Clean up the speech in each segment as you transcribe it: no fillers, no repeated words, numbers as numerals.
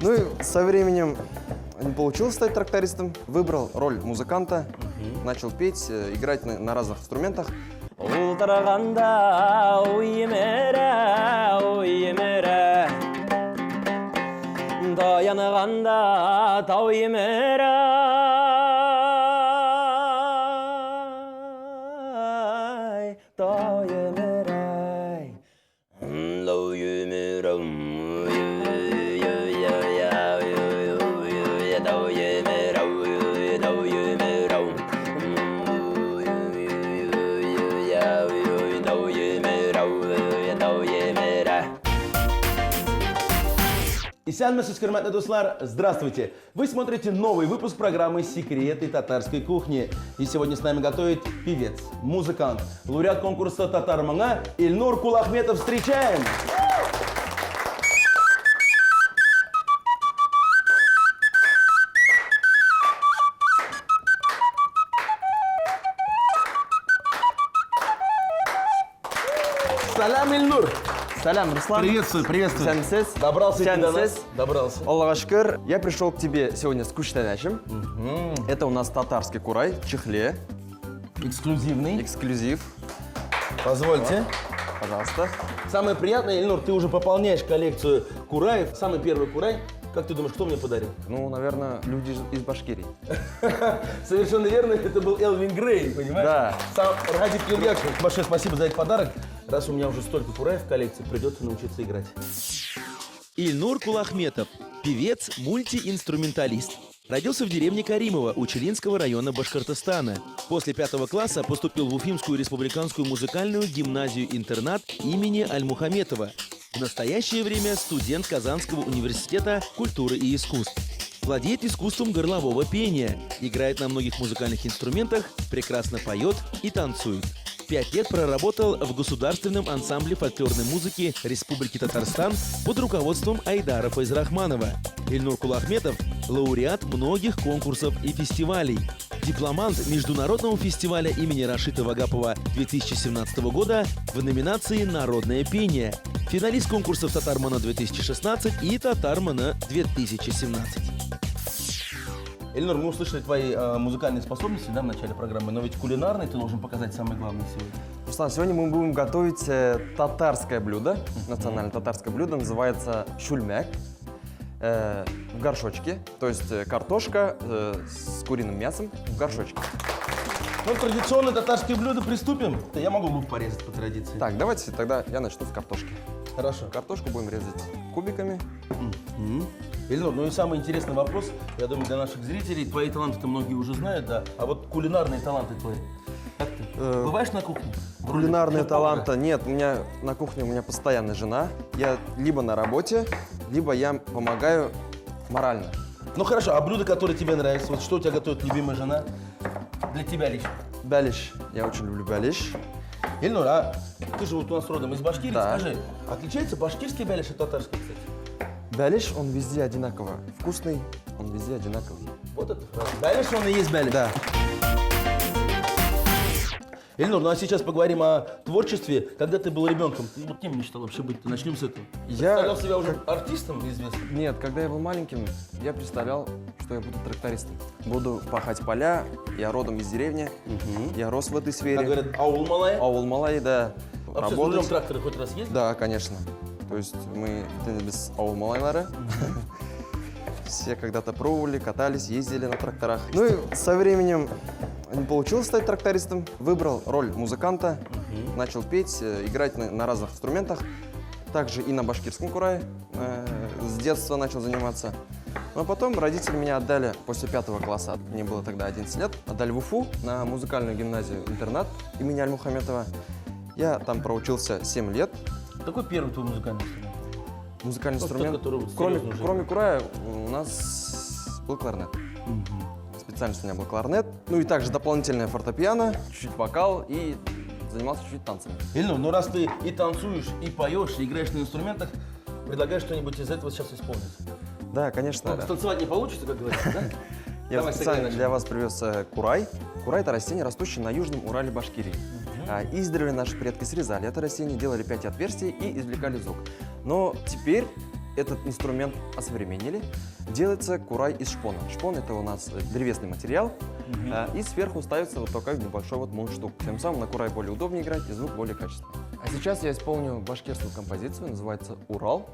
Ну и со временем не получилось стать трактористом, выбрал роль музыканта, начал петь, играть на разных инструментах. Исәнмесез, хөрмәтле дуслар, здравствуйте! Вы смотрите новый выпуск программы «Секреты татарской кухни». И сегодня с нами готовит певец, музыкант, лауреат конкурса «Татар Мыңа» Ильнур Кулахметов. Встречаем! Салам, Ильнур! Салям, Руслан. Приветствую, приветствую. Сәнсіз. Добрался ты до нас? Сәнсіз. Добрался. Аллаға шүкір, я пришел к тебе сегодня с куштанячем. Это у нас татарский курай в чехле. Эксклюзивный. Эксклюзив. Позвольте. Пожалуйста. Самое приятное, Ильнур, ты уже пополняешь коллекцию кураев. Самый первый курай. Как ты думаешь, кто мне подарил? Ну, наверное, люди из Башкирии. Совершенно верно, это был Элвин Грей, понимаешь? Да. Сам Радик Юльякович. Большое спасибо за этот подарок. Раз у меня уже столько кураев в коллекции, придется научиться играть. Ильнур Кулахметов, певец, мультиинструменталист. Родился в деревне Каримово Учелинского района Башкортостана. После 5 класса поступил в Уфимскую республиканскую музыкальную гимназию-интернат имени Аль-Мухаметова. В настоящее время студент Казанского университета культуры и искусств. Владеет искусством горлового пения, играет на многих музыкальных инструментах, прекрасно поет и танцует. 5 лет проработал в государственном ансамбле фольклорной музыки Республики Татарстан под руководством Айдара Файзрахманова. Ильнур Кулахметов – лауреат многих конкурсов и фестивалей. Дипломант Международного фестиваля имени Рашида Вагапова 2017 года в номинации «Народное пение». Финалист конкурсов «Татар Мына-2016» и «Татар Мына-2017». Ильнур, мы услышали твои музыкальные способности, да, в начале программы, но ведь кулинарный ты должен показать самое главное сегодня. Руслан, сегодня мы будем готовить татарское блюдо, национальное татарское блюдо, называется шульмяк. В горшочке, то есть картошка с куриным мясом в горшочке. Ну, традиционное татарское блюдо, приступим. Я могу лук порезать по традиции. Так, давайте тогда я начну с картошки. Хорошо. Картошку будем резать кубиками. Ильнур, ну и самый интересный вопрос, я думаю, для наших зрителей. Твои таланты-то многие уже знают, да? А вот кулинарные таланты твои, как ты? Бываешь на кухне? Кулинарные Шеф-повара? таланты нет, у меня на кухне у меня постоянная жена. Я либо на работе, либо я помогаю морально. Ну хорошо, а блюда, которые тебе нравятся, вот что у тебя готовит любимая жена? Для тебя лично. Бялиш. Я очень люблю бялиш. Ильнур, а ты же вот у нас родом из Башкирии, Да. скажи, отличается башкирский бялиш от татарского, кстати? Бялиш, он везде одинаково вкусный, он везде одинаковый. Вот это фраза. Бялиш, он и есть бялиш. Да. Ильнур, ну а сейчас поговорим о творчестве. Когда ты был ребенком, ты вот кем мечтал вообще быть? Начнем с этого. Я- Представлял себя уже артистом известным? Нет, когда я был маленьким, я представлял, что я буду трактористом. Буду пахать поля, я родом из деревни, я рос в этой сфере. Как говорят, аул малая. Аул Малай, да. Вообще с рулем трактора хоть раз ездил? Да, конечно. То есть мы без Аул Малайлары. Все когда-то пробовали, катались, ездили на тракторах. Ну и со временем не получилось стать трактористом. Выбрал роль музыканта, начал петь, играть на разных инструментах. Также и на башкирском курае с детства начал заниматься. Но потом родители меня отдали после 5 класса, мне было тогда 11 лет, отдали в Уфу на музыкальную гимназию-интернат имени Аль-Мухаметова. Я там проучился 7 лет. Какой первый твой музыкальный инструмент? Музыкальный Ну, тот, инструмент. который вот Кроме, серьезно уже. кроме курая у нас был кларнет. Специальность у меня был кларнет. Ну и также дополнительное фортепиано, чуть-чуть вокал и занимался чуть-чуть танцами. Ильнур, ну раз ты и танцуешь, и поешь, и играешь на инструментах, предлагаю что-нибудь из этого сейчас исполнить. Да, конечно. Ну, станцевать не получится, как говорится, да? Я Давай, специально сыграй для вас привез курай. Курай – это растение, растущее на Южном Урале Башкирии. Издревле наши предки срезали это растение, делали 5 отверстий и извлекали звук. Но теперь этот инструмент осовременили. Делается курай из шпона. Шпон — это у нас древесный материал. И сверху ставится вот такой небольшой вот мундштук. Тем самым на курай более удобнее играть и звук более качественный. А сейчас я исполню башкирскую композицию, называется «Урал».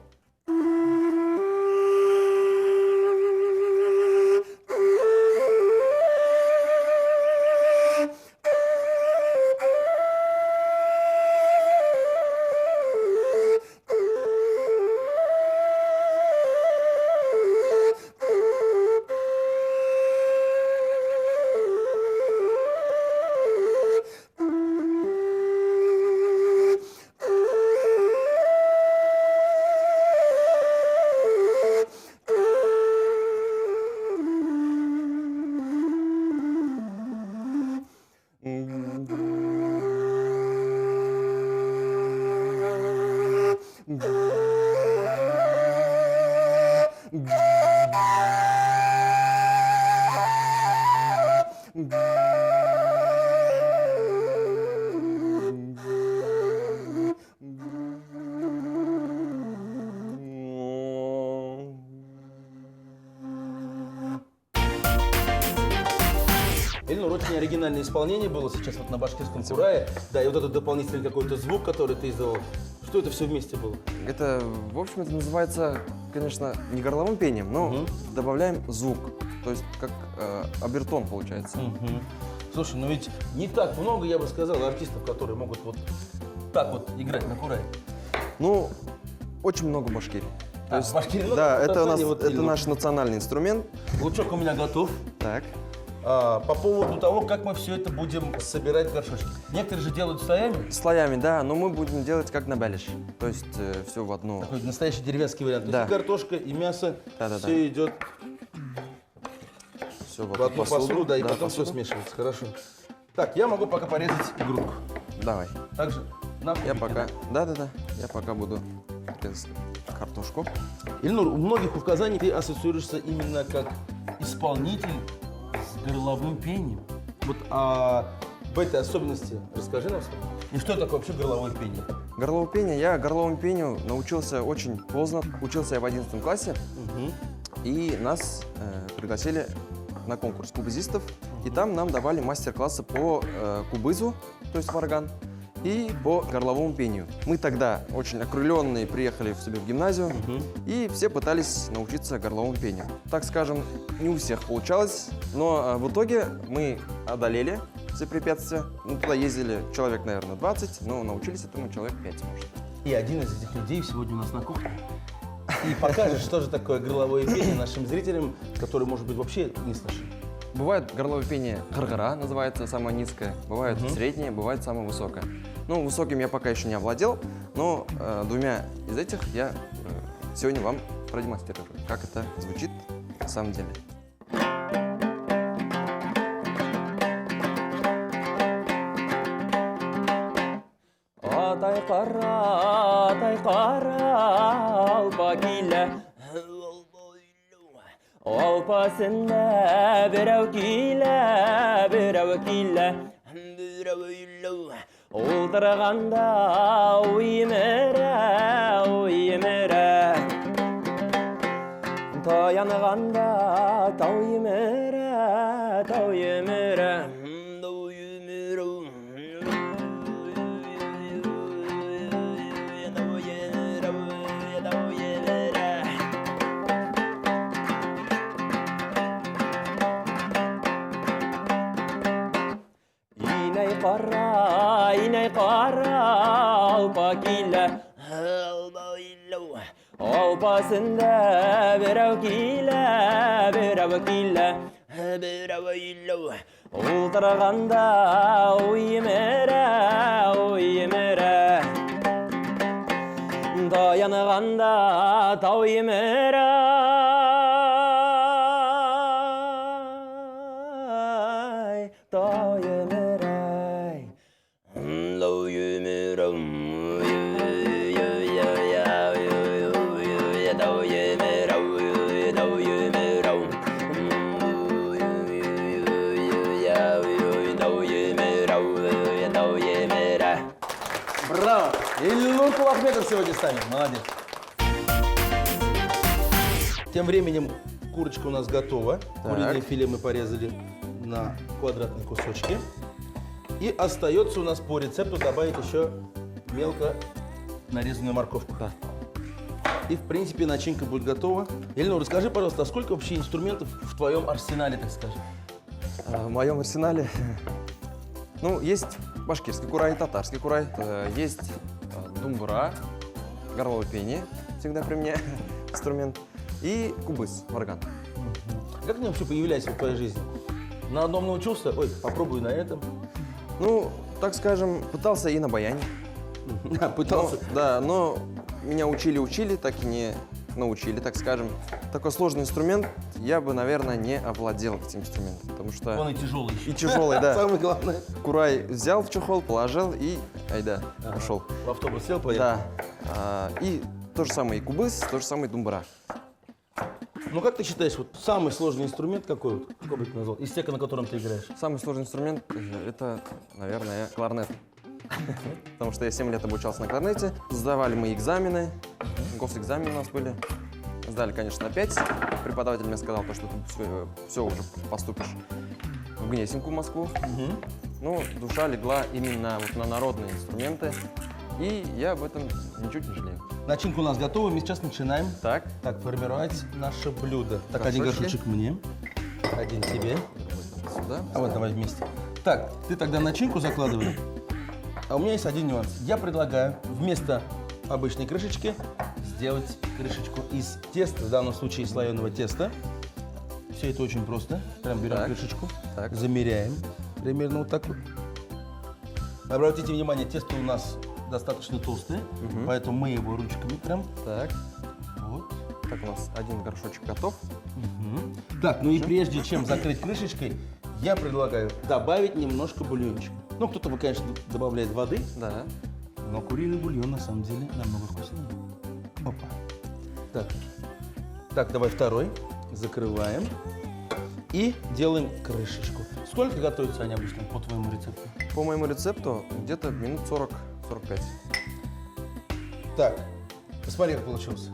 Эльнур, очень оригинальное исполнение было сейчас вот на башкирском курае. Да, и вот этот дополнительный какой-то звук, который ты издавал. Что это все вместе было? Это, в общем, это называется, конечно, не горловым пением, но добавляем звук. То есть как обертон получается. Слушай, ну ведь не так много, я бы сказал, артистов, которые могут вот так вот играть на курае. Ну, очень много в Башкирии. То есть, Башкирии, ну, да, в это у нас, Татарстане вот это Эльнур. наш национальный инструмент. Лучок у меня готов. Так. По поводу того, как мы все это будем собирать в горшочки. Некоторые же делают слоями. Слоями, да, но мы будем делать как на беляш. То есть все в одну. Такой настоящий деревенский вариант. То Да. есть и картошка, и мясо, Да-да-да. все идет Все в одну посуду, да, и потом все посуду. смешивается. Хорошо. Так, я могу пока порезать грудку. Давай. Также на Я кубики, пока. да? Да. Я пока буду резать картошку. Ильнур, у многих в Казани ты ассоциируешься именно как исполнитель с горловым пением. Вот об этой особенности расскажи нам. И что такое вообще горловое пение? Горловое пение. Я горловому пению научился очень поздно. Учился я в 11 классе. И нас пригласили на конкурс кубызистов. И там нам давали мастер-классы по кубызу, то есть варган, и по горловому пению. Мы тогда очень окрыленные приехали в себе в гимназию, и все пытались научиться горловому пению. Так скажем, не у всех получалось, но в итоге мы одолели все препятствия. Ну, туда ездили человек, наверное, 20, но научились этому человек 5, может. И один из этих людей сегодня у нас на кухне. И покажешь, что же такое горловое пение нашим зрителям, которые, может быть, вообще не слышали. Бывает горловое пение гаргара, называется, самое низкое. Бывает среднее, бывает самое высокое. Ну, высоким я пока еще не овладел, но двумя из этих я сегодня вам продемонстрирую, как это звучит на самом деле. Атай қара, алпа келі. Алпасында бірәу келі, бірәу келі. Олтырғанда ойымыры, ойымыры. Таянғанда тауымыры, тауымыры. Инай қара, алпа келі. Алпасында бірәу келі, бірәу келі. Олтырғанда ойымыры, ойымыры. Таянғанда тауымыры. Браво! Ильнур Кулахметов сегодня с нами. Молодец. Тем временем курочка у нас готова. Так. Куриное филе мы порезали на квадратные кусочки. И остается у нас по рецепту добавить еще мелко нарезанную морковку. Да. И, в принципе, начинка будет готова. Эльнур, расскажи, пожалуйста, а сколько вообще инструментов в твоем арсенале, так скажем? В моем арсенале, ну, есть башкирский курай, татарский курай, есть думбура, горловое пение, всегда при мне инструмент, и кубыс, орган. Как они вообще появлялись в твоей жизни? На одном научился? Ой, попробую на этом. Ну, так скажем, пытался и на баяне. Пытался. Да, но меня учили, так и не научили, так скажем. Такой сложный инструмент я бы, наверное, не овладел этим инструментом, потому что... Он и тяжелый еще. И тяжелый, да. Самое главное. Курай взял в чехол, положил и айда, ушел. В автобус сел, поехал. Да. И то же самое и кубыс, то же самое и думбра. Ну как ты считаешь, вот самый сложный инструмент какой, вот, какой бы ты назвал, из тех, на котором ты играешь? Самый сложный инструмент это, наверное, кларнет. Потому что я 7 лет обучался на кларнете. Сдавали мы экзамены, госэкзамены у нас были. Сдали, конечно, на 5. Преподаватель мне сказал, что ты все уже поступишь в Гнесинку, в Москву. Ну, душа легла именно вот на народные инструменты. И я об этом ничуть не жалею. Начинка у нас готова, мы сейчас начинаем Так, формировать наше блюдо. Так, один Горшочки. горшочек мне, один тебе. сюда. А вот давай вместе. Так, ты тогда начинку закладывай. А у меня есть один нюанс. Я предлагаю вместо обычной крышечки сделать крышечку из теста, в данном случае слоеного теста. Все это очень просто. Прям берем Так. крышечку, Так. замеряем примерно вот так вот. Обратите внимание, тесто у нас достаточно толстое, поэтому мы его ручками прям Так, вот. так у нас один горшочек готов. Так, ну и прежде чем закрыть крышечкой, я предлагаю добавить немножко бульончика. Ну, кто-то, конечно, добавляет воды, Да. но куриный бульон на самом деле намного вкуснее. Опа. Так. Так, давай второй. Закрываем. И делаем крышечку. Сколько готовится они обычно по твоему рецепту? По моему рецепту где-то минут 40-45. Так, посмотри, как получилось.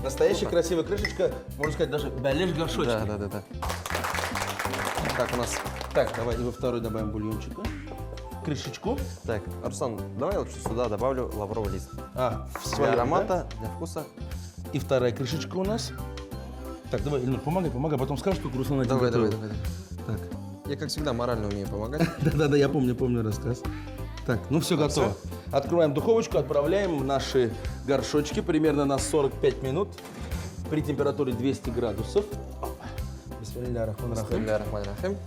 Настоящая красивая крышечка, можно сказать, даже бәлеш горшочек. Да. Так, у нас... Так, давай и во второй добавим бульончика. Крышечку. Так, Руслан, давай я лучше сюда добавлю лавровый лист. В Для своем, аромата, для вкуса. да? И вторая крышечка у нас. Так, давай, Ильнур, помогай, потом скажешь, что Руслан один Давай. готовит. Так. Я, как всегда, морально умею помогать. Да, я помню рассказ. Так, ну все готово. Открываем духовочку, отправляем наши горшочки примерно на 45 минут при температуре 200 градусов. Бисмиллахи-рахмани-рахим.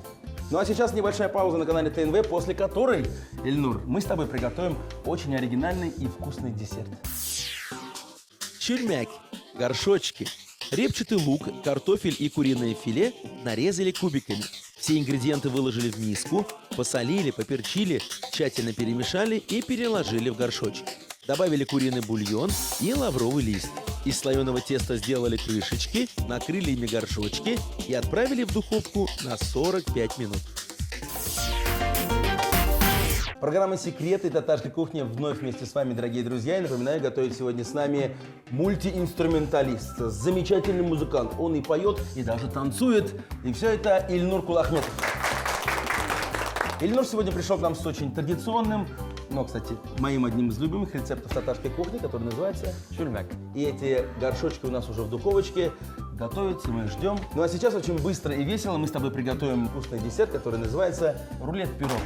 Ну а сейчас небольшая пауза на канале ТНВ, после которой, Ильнур, мы с тобой приготовим очень оригинальный и вкусный десерт. Чульмяк, горшочки, репчатый лук, картофель и куриное филе нарезали кубиками. Все ингредиенты выложили в миску, посолили, поперчили, тщательно перемешали и переложили в горшочек. Добавили куриный бульон и лавровый лист. Из слоеного теста сделали крышечки, накрыли ими горшочки и отправили в духовку на 45 минут. Программа «Секреты татарской кухни» вновь вместе с вами, дорогие друзья. И напоминаю, готовит сегодня с нами мультиинструменталист, замечательный музыкант. Он и поет, и даже танцует. И все это Ильнур Кулахметов. Ильнур сегодня пришел к нам с очень традиционным, но, кстати, моим одним из любимых рецептов татарской кухни, который называется Чульмяк. И эти горшочки у нас уже в духовочке готовятся, мы их ждем. Ну а сейчас очень быстро и весело мы с тобой приготовим вкусный десерт, который называется рулет-пирог.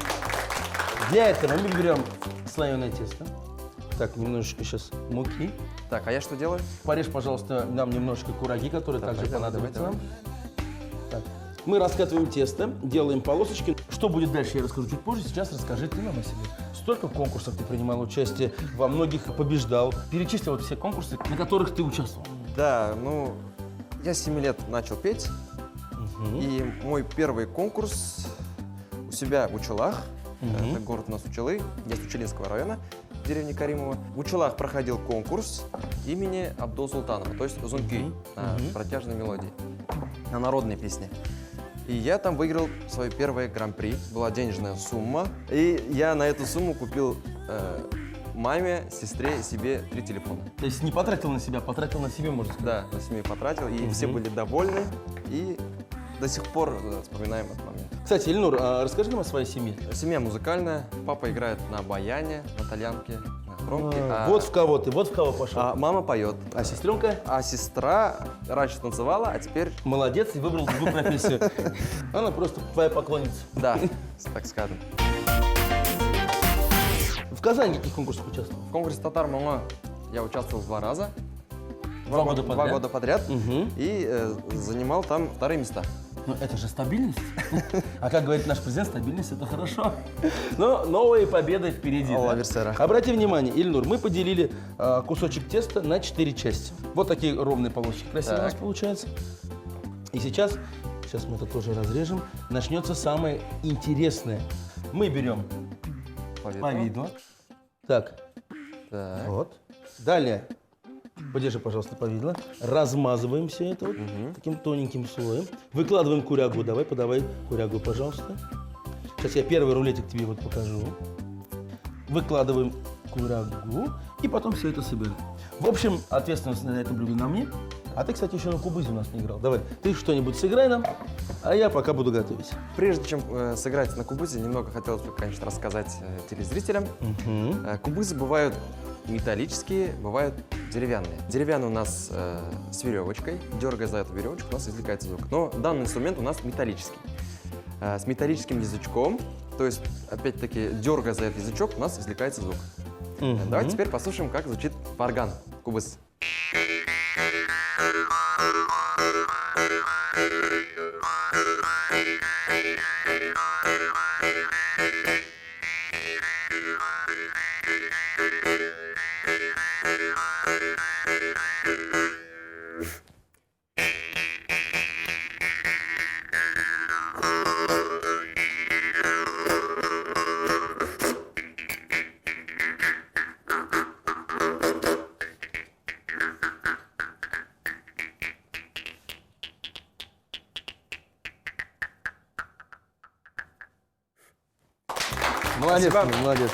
Для этого мы берем слоеное тесто. Так, немножечко сейчас муки. Так, а я что делаю? Порежь, пожалуйста, нам немножечко кураги, которые также давай, понадобятся давай. нам. Так. Мы раскатываем тесто, делаем полосочки. Что будет дальше, я расскажу чуть позже. Сейчас расскажи ты нам о себе. Столько конкурсов ты принимал участие, во многих побеждал. Перечисли вот все конкурсы, на которых ты участвовал. Да, ну, я с 7 лет начал петь. И мой первый конкурс у себя в Учелах. Это город у нас Учелы, я с Учелинского района, деревни Каримова. В Учелах проходил конкурс имени Абдул-Султанова, то есть Зунки, на протяжной мелодии, на народной песне. И я там выиграл свое первое гран-при, была денежная сумма. И я на эту сумму купил маме, сестре, себе 3 телефона. То есть не потратил на себя, потратил на себе, можно сказать. Да, на семью потратил, и все были довольны, и до сих пор вспоминаем этот момент. Кстати, Ильнур, а расскажи нам о своей семье. Семья музыкальная, папа играет на баяне, на тальянке, на хромке. Вот в кого ты, вот в кого пошел. А мама поет. А сестренка? А сестра раньше танцевала, а теперь, Молодец и выбрал другую профессию. Она просто твоя поклонница. да, так скажем. В Казани каких конкурсах участвовал? В конкурсе «Татар Мама» я участвовал 2 раза. Два года Два подряд? года подряд. Мгм. И занимал там 2 места. Ну это же стабильность. А как говорит наш президент, стабильность это хорошо. Но новые победы впереди. Алла да? Версера. Обрати внимание, Ильнур, мы поделили кусочек теста на 4 части. Вот такие ровные полосочки красивые у нас Так. получается. И сейчас мы это тоже разрежем, начнется самое интересное. Мы берем повидло. Так, Так. вот. Далее, подержи, пожалуйста, повидло. Размазываем все это вот таким тоненьким слоем. Выкладываем курягу. Давай, подавай курягу, пожалуйста. Сейчас я первый рулетик тебе вот покажу. Выкладываем курягу и потом все это соберем. В общем, ответственность за это блюдо на мне. А ты, кстати, еще на кубызе у нас не играл. Давай, ты что-нибудь сыграй нам, а я пока буду готовить. Прежде чем сыграть на кубызе, немного хотелось бы, конечно, рассказать телезрителям. Кубызы бывают металлические, бывают деревянные. Деревянные у нас с веревочкой. Дергая за эту веревочку, у нас извлекается звук. Но данный инструмент у нас металлический. С металлическим язычком, то есть, опять-таки, дергая за этот язычок, у нас извлекается звук. Давайте теперь послушаем, как звучит варган, кубыз. Молодец, Спасибо. молодец.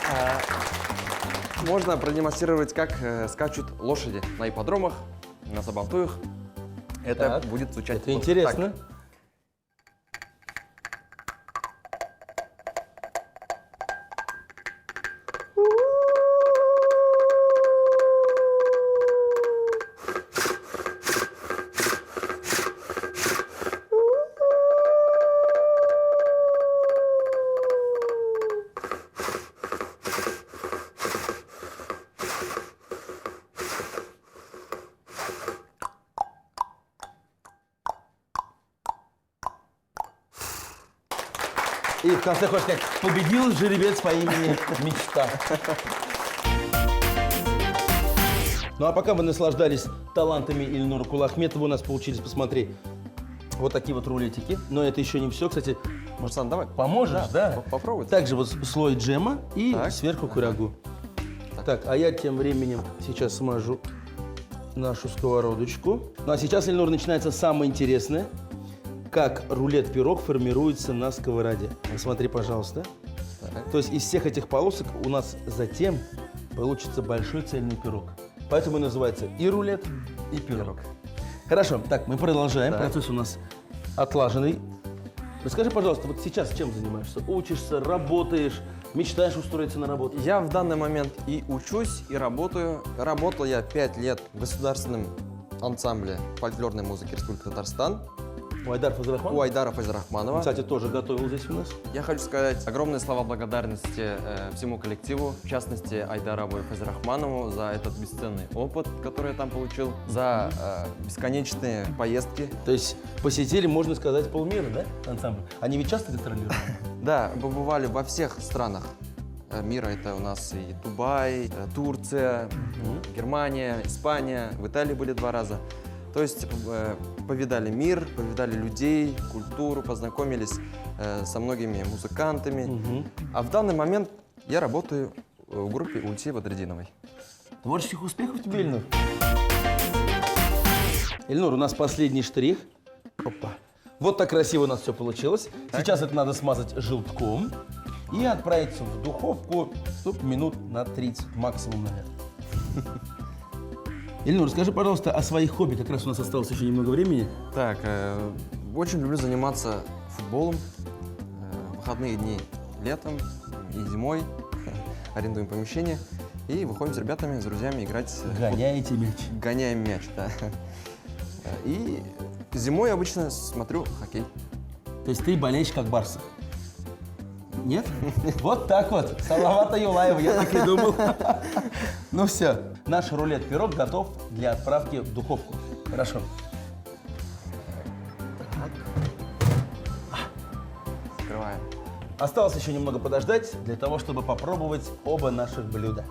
Можно продемонстрировать, как скачут лошади на ипподромах, на сабантуях. Это Так, будет звучать. Это вот интересно. так. И в конце хочешь сказать, победил жеребец по имени Мечта. Ну а пока мы наслаждались талантами Ильнура Кулахметова, у нас получились, посмотри, вот такие вот рулетики. Но это еще не все, кстати. Мурсан, давай. Поможешь, да? Попробуй. Также вот слой джема и Так. сверху курягу. Так, а я тем временем сейчас смажу нашу сковородочку. Ну а сейчас, Ильнур, начинается самое интересное. Как рулет-пирог формируется на сковороде. Смотри, пожалуйста. Так. То есть из всех этих полосок у нас затем получится большой цельный пирог. Поэтому и называется и рулет, и пирог. Хорошо, так, мы продолжаем. Так. Процесс у нас отлаженный. Расскажи, пожалуйста, вот сейчас чем занимаешься? Учишься, работаешь, мечтаешь устроиться на работу? Я в данный момент и учусь, и работаю. Работал я 5 лет в государственном ансамбле фольклорной музыки Республики Татарстан У Айдара Фазрахманова? у Айдара Фазрахманова. Кстати, тоже готовил здесь у нас. Я хочу сказать огромные слова благодарности всему коллективу, в частности Айдару Фазрахманову за этот бесценный опыт, который я там получил, за бесконечные поездки. То есть посетили, можно сказать, полмира, да, ансамбль? Они ведь часто гастролируют? Да, побывали во всех странах мира. Это у нас и Дубай, Турция, Германия, Испания. В Италии были 2 раза. То есть повидали мир, повидали людей, культуру, познакомились со многими музыкантами. А в данный момент я работаю в группе Ульти Бадридиновой. Творческих успехов тебе, Ильнур. Ильнур, у нас последний штрих. Опа. Вот так красиво у нас все получилось. Сейчас это надо смазать желтком. и отправить в духовку минут на 30 максимум, наверное. Ильнур, скажи, пожалуйста, о своих хобби. Как раз у нас осталось еще немного времени. Так, очень люблю заниматься футболом. Выходные дни летом и зимой. Арендуем помещение и выходим с ребятами, с друзьями играть. Гоняете мяч. Гоняем мяч, да. И зимой обычно смотрю хоккей. То есть ты болеешь как Барса? Нет? Вот так вот. Салавата Юлаева, я так и думал. Ну все, наш рулет-пирог готов для отправки в духовку. Хорошо. Открываем. Осталось еще немного подождать для того, чтобы попробовать оба наших блюда.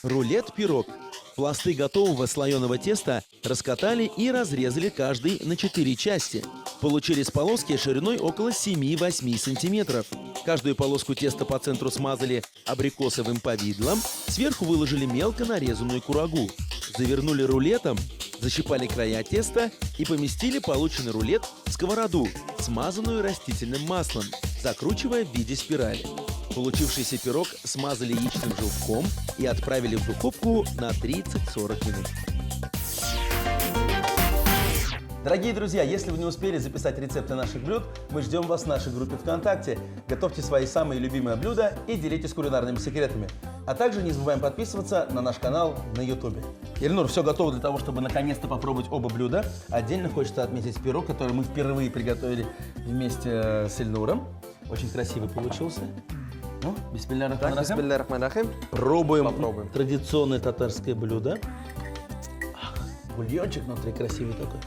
Рулет-пирог. Пласты готового слоеного теста раскатали и разрезали каждый на 4 части. Получились полоски шириной около 7-8 сантиметров. Каждую полоску теста по центру смазали абрикосовым повидлом, сверху выложили мелко нарезанную курагу. Завернули рулетом, защипали края теста и поместили полученный рулет в сковороду, смазанную растительным маслом, закручивая в виде спирали. Получившийся пирог смазали яичным желтком и отправили в духовку на 30-40 минут. Дорогие друзья, если вы не успели записать рецепты наших блюд, мы ждем вас в нашей группе ВКонтакте. Готовьте свои самые любимые блюда и делитесь кулинарными секретами. А также не забываем подписываться на наш канал на YouTube. Ильнур, все готово для того, чтобы наконец-то попробовать оба блюда. Отдельно хочется отметить пирог, который мы впервые приготовили вместе с Ильнуром. Очень красивый получился. Ну, бисмилля Так, рахман рахим. бисмилля рахман рахим. Попробуем традиционное татарское блюдо. Ах, бульончик внутри красивый такой.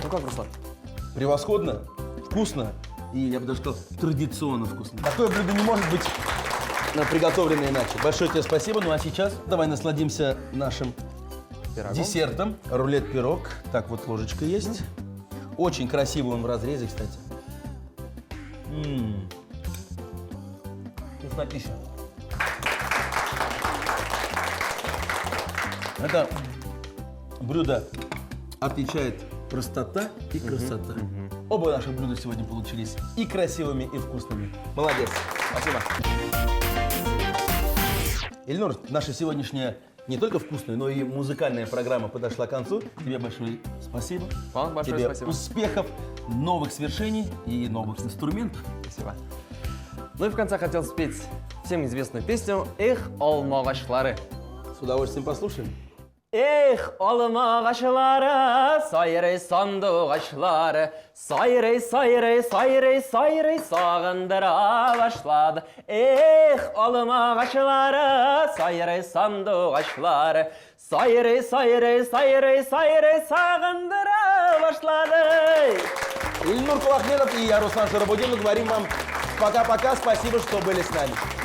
Ну как, Руслан? Превосходно, вкусно и, я бы даже сказал, традиционно вкусно. Такое блюдо не может быть приготовлено иначе. Большое тебе спасибо. Ну а сейчас давай насладимся нашим Пирогом. десертом. Рулет-пирог. Так, вот ложечка есть. Очень красивый он в разрезе, кстати. Вкуснотища. Это блюдо отличает простота и красота. Оба наших блюда сегодня получились и красивыми, и вкусными. Молодец. Спасибо. Ильнур, наша сегодняшняя не только вкусная, но и музыкальная программа подошла к концу. Тебе большое спасибо. Вам большое Тебе спасибо. успехов, новых свершений и новых инструментов. Спасибо. Ну и в конце хотел спеть всем известную песню «Эх, алма ağaçları». С удовольствием послушаем. Эх, alma ağaçları, sayrı sandı ağaçları, sayrı sayrı sayrı sayrı sağındıra başladı. Eh, alma ağaçları, sayrı sandı ağaçları, sayrı sayrı sayrı sayrı sağındıra başladı. Ильнур Кулахметов и я, Руслан Шарабудинов, говорим вам пока-пока. Спасибо, что были с нами.